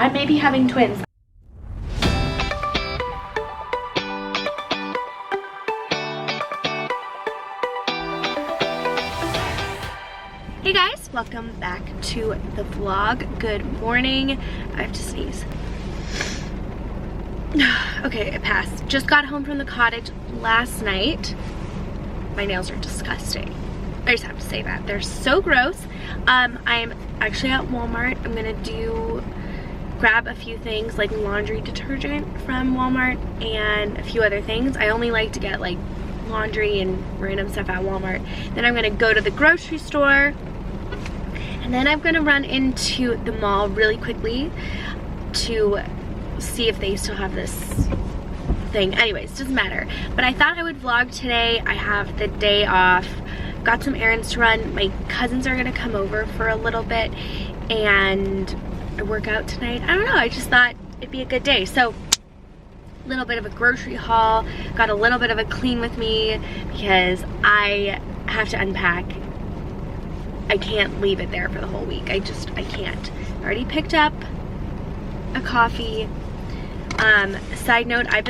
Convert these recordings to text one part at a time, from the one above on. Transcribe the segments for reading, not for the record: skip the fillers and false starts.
I may be having twins. Hey guys, welcome back to the vlog. Good morning. I have to sneeze. Okay, it passed. Just got home from the cottage last night. My nails are disgusting. I just have to say that. They're so gross. I'm actually at Walmart. I'm gonna grab a few things like laundry detergent from Walmart and a few other things. I only like to get like laundry and random stuff at Walmart. Then I'm gonna go to the grocery store. And then I'm gonna run into the mall really quickly to see if they still have this thing. Anyways, doesn't matter. But I thought I would vlog today. I have the day off. Got some errands to run. My cousins are gonna come over for a little bit and I work out tonight. I don't know, I just thought it'd be a good day. So, a little bit of a grocery haul. Got a little bit of a clean with me because I have to unpack. I can't leave it there for the whole week. I can't. I already picked up a coffee. Side note, I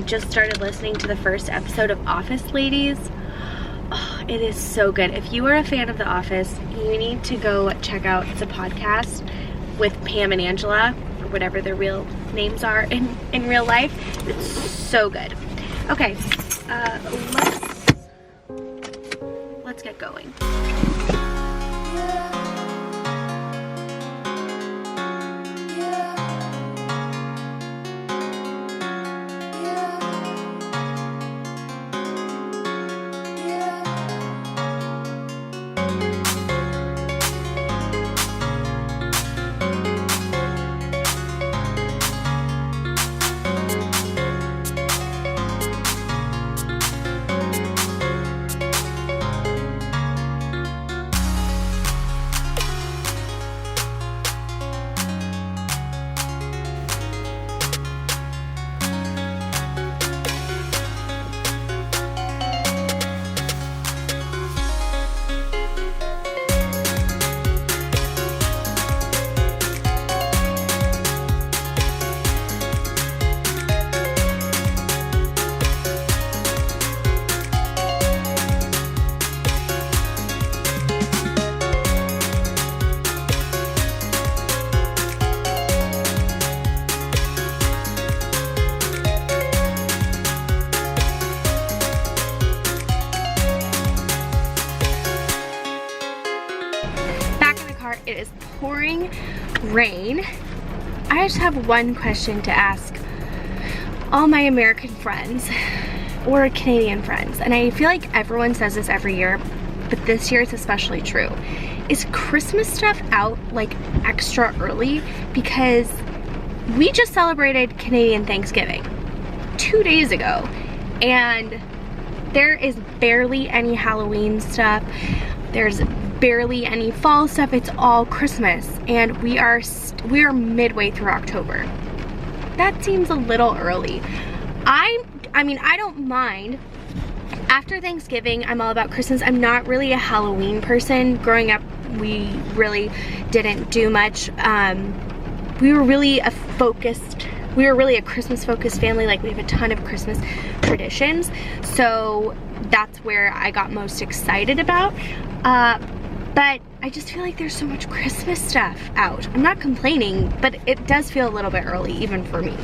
just started listening to the first episode of Office Ladies. Oh, it is so good. If you are a fan of The Office, you need to go check out the podcast with Pam and Angela, or whatever their real names are in real life. It's so good. Okay, let's get going. It is pouring rain. I just have one question to ask all my American friends or Canadian friends, and I feel like everyone says this every year, but this year it's especially true. Is Christmas stuff out like extra early? Because we just celebrated Canadian Thanksgiving 2 days ago and there is barely any Halloween stuff. There's barely any fall stuff. It's all Christmas, and we are midway through October. That seems a little early. I mean, I don't mind. After Thanksgiving, I'm all about Christmas. I'm not really a Halloween person. Growing up, we really didn't do much. We were really a Christmas focused family. Like, we have a ton of Christmas traditions, so that's where I got most excited about. But I just feel like there's so much Christmas stuff out. I'm not complaining, but it does feel a little bit early, even for me.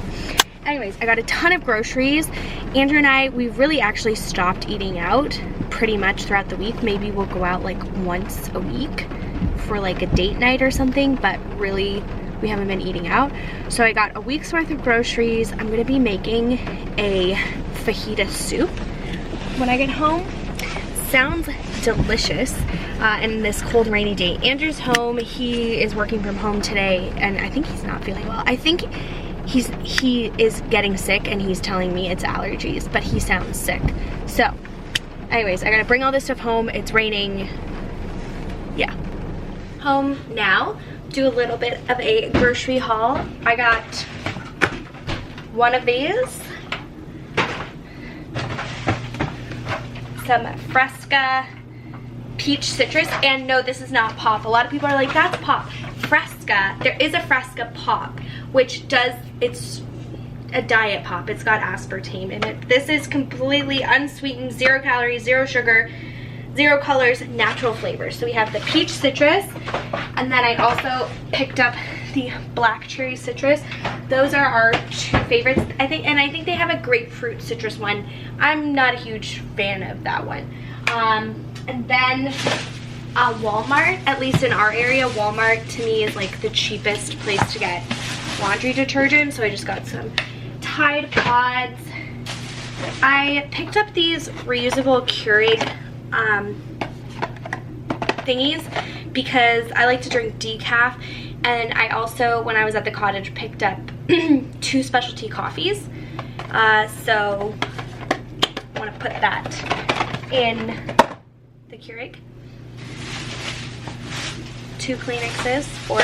Anyways, I got a ton of groceries. Andrew and I, we've really actually stopped eating out pretty much throughout the week. Maybe we'll go out like once a week for like a date night or something, but really we haven't been eating out. So I got a week's worth of groceries. I'm gonna be making a fajita soup when I get home. Sounds delicious in this cold rainy day. Andrew's home. He is working from home today and I think he's not feeling well. I think he is getting sick and he's telling me it's allergies, but he sounds sick. So anyways, I gotta bring all this stuff home. It's raining. Yeah. Home now. Do a little bit of a grocery haul. I got one of these. Some Fresca peach citrus. And no, this is not pop. A lot of people are like, that's pop. Fresca, there is a Fresca pop, which does, it's a diet pop. It's got aspartame in it. This is completely unsweetened, 0 calories, 0 sugar, 0 colors, natural flavors. So we have the peach citrus, and then I also picked up the black cherry citrus. Those are our 2 favorites, I think, and I think they have a grapefruit citrus one. I'm not a huge fan of that one. And then Walmart, at least in our area, Walmart to me is like the cheapest place to get laundry detergent, so I just got some Tide Pods. I picked up these reusable Keurig thingies because I like to drink decaf, and I also, when I was at the cottage, picked up 2 specialty coffees, so I want to put that in the Keurig. 2 Kleenexes for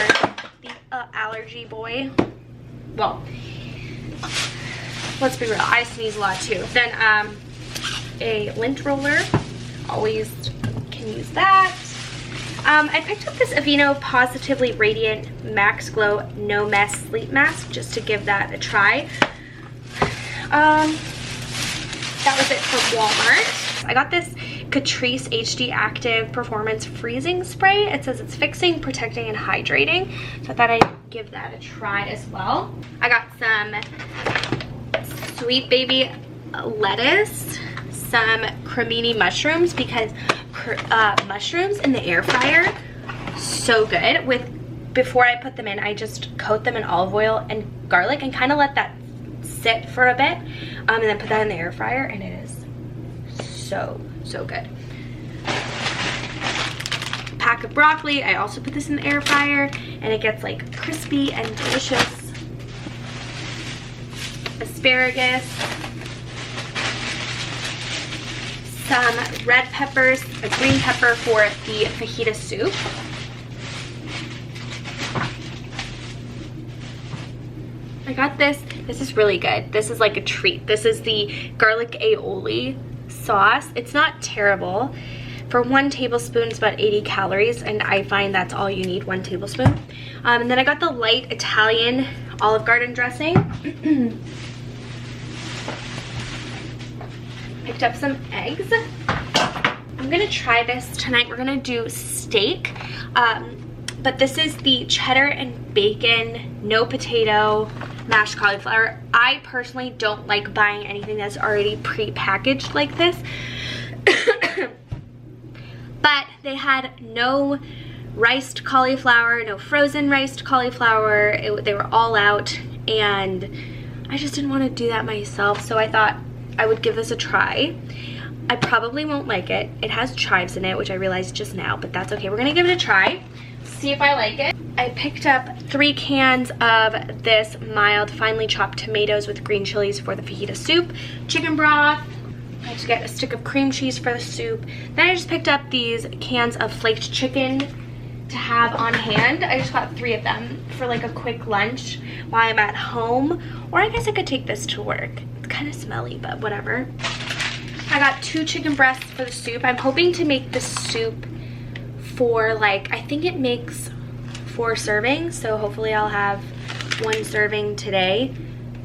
the allergy boy. Well, let's be real, I sneeze a lot too. Then a lint roller, always can use that. I picked up this Aveeno Positively Radiant Max Glow No Mess Sleep Mask just to give that a try. That was it from Walmart. I got this Catrice HD Active Performance Freezing Spray. It says it's fixing, protecting, and hydrating. So I thought I'd give that a try as well. I got some Sweet Baby lettuce, some cremini mushrooms, because mushrooms in the air fryer, so good. Before I put them in, I just coat them in olive oil and garlic and kind of let that sit for a bit, and then put that in the air fryer, and it is so good. Pack of broccoli, I also put this in the air fryer, and it gets like crispy and delicious. Asparagus, some red peppers, a green pepper for the fajita soup. I got this. This is really good. This is like a treat. This is the garlic aioli sauce. It's not terrible. For 1 tablespoon, it's about 80 calories, and I find that's all you need, 1 tablespoon. And then I got the light Italian Olive Garden dressing. Picked up some eggs. I'm gonna try this tonight. We're gonna do steak, but this is the cheddar and bacon, no potato, mashed cauliflower. I personally don't like buying anything that's already pre-packaged like this. But they had no riced cauliflower, no frozen riced cauliflower. They were all out, and I just didn't want to do that myself, so I thought I would give this a try. I probably won't like it. It has chives in it, which I realized just now, but that's okay. We're gonna give it a try, see if I like it. I picked up 3 cans of this mild, finely chopped tomatoes with green chilies for the fajita soup, chicken broth. I had to get a stick of cream cheese for the soup. Then I just picked up these cans of flaked chicken to have on hand. I just got 3 of them for like a quick lunch while I'm at home, or I guess I could take this to work. It's kind of smelly, but whatever. I got 2 chicken breasts for the soup. I'm hoping to make the soup for like, I think it makes 4 servings, so hopefully I'll have 1 serving today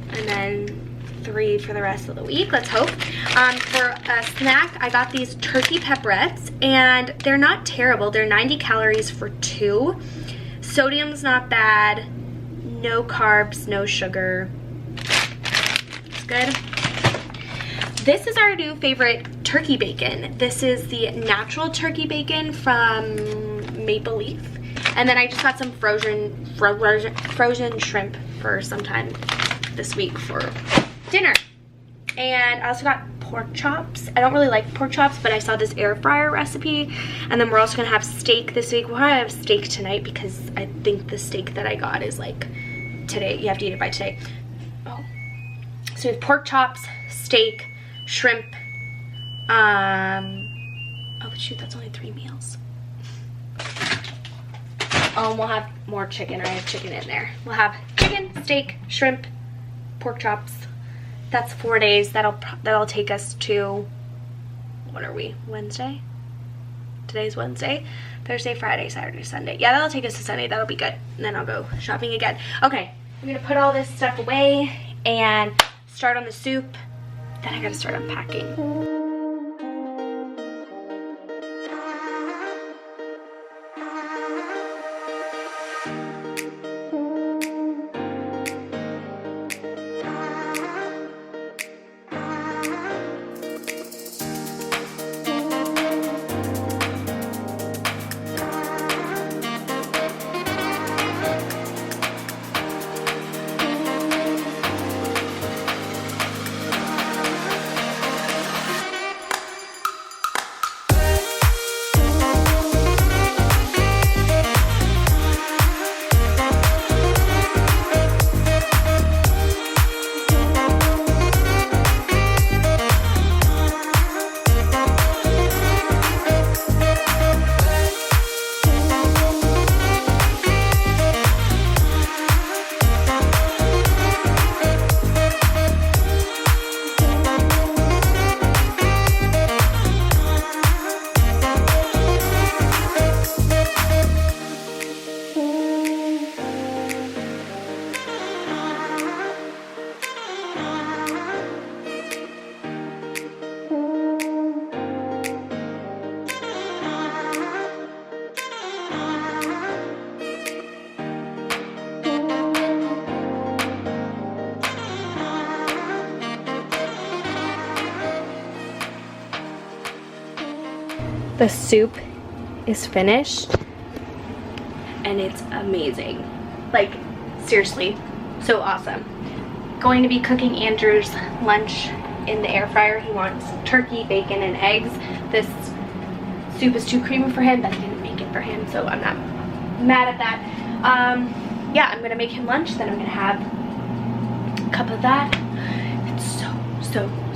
and then 3 for the rest of the week. Let's hope. For a snack, I got these turkey pepperettes, and they're not terrible. They're 90 calories for 2. Sodium's not bad. No carbs, no sugar. It's good. This is our new favorite turkey bacon. This is the natural turkey bacon from Maple Leaf. And then I just got some frozen shrimp for sometime this week for dinner. And I also got pork chops. I don't really like pork chops, but I saw this air fryer recipe. And then we're also gonna have steak this week. We'll probably have steak tonight because I think the steak that I got is like today. You have to eat it by today. Oh. So we have pork chops, steak, shrimp. Oh shoot, that's only 3 meals. Oh, and we'll have more chicken. I have chicken in there. We'll have chicken, steak, shrimp, pork chops. That's 4 days. That'll take us to, what are we, Wednesday? Today's Wednesday, Thursday, Friday, Saturday, Sunday. Yeah, that'll take us to Sunday. That'll be good. And then I'll go shopping again. Okay, I'm gonna put all this stuff away and start on the soup. Then I gotta start unpacking. The soup is finished and it's amazing. Like, seriously, so awesome. Going to be cooking Andrew's lunch in the air fryer. He wants turkey, bacon, and eggs. This soup is too creamy for him, but I didn't make it for him, so I'm not mad at that. Yeah, I'm gonna make him lunch, then I'm gonna have a cup of that. It's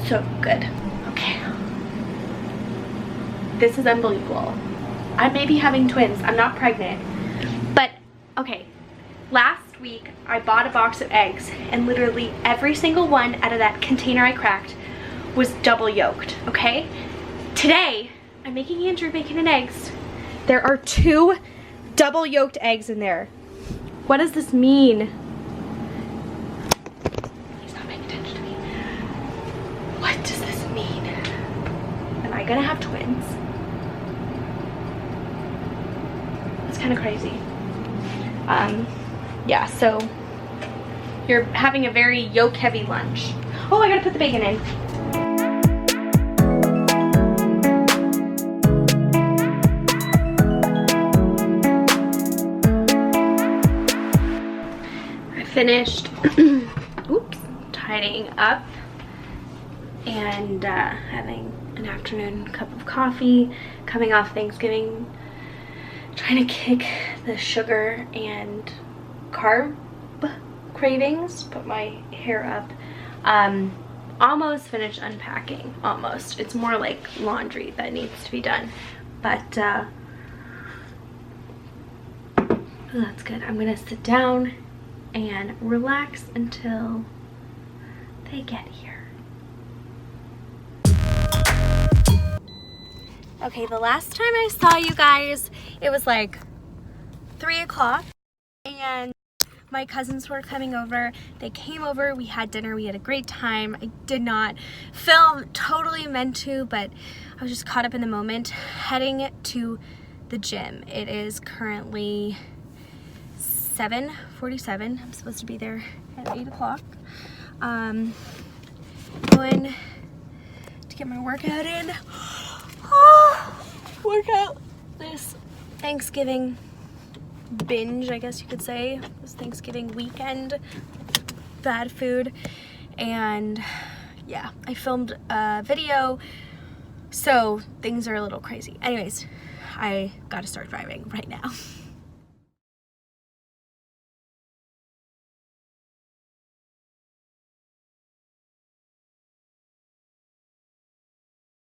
so good. Okay. This is unbelievable. I may be having twins. I'm not pregnant. But, okay. Last week, I bought a box of eggs, and literally every single one out of that container I cracked was double yolked, okay? Today, I'm making Andrew bacon and eggs. There are 2 double yolked eggs in there. What does this mean? He's not paying attention to me. What does this mean? Am I gonna have twins? It's kind of crazy. Yeah, so you're having a very yolk heavy lunch. Oh, I gotta put the bacon in. I finished oops, tidying up and having an afternoon cup of coffee, coming off Thanksgiving, trying to kick the sugar and carb cravings, put my hair up. Almost finished unpacking, almost. It's more like laundry that needs to be done, but that's good. I'm gonna sit down and relax until they get here. Okay, the last time I saw you guys, it was like 3 o'clock, and my cousins were coming over. They came over, we had dinner, we had a great time. I did not film, totally meant to, but I was just caught up in the moment, heading to the gym. It is currently 7:47. I'm supposed to be there at 8 o'clock. Going to get my workout in. Workout this Thanksgiving binge, I guess you could say, this Thanksgiving weekend, bad food. And yeah, I filmed a video, so things are a little crazy. Anyways, I gotta start driving right now.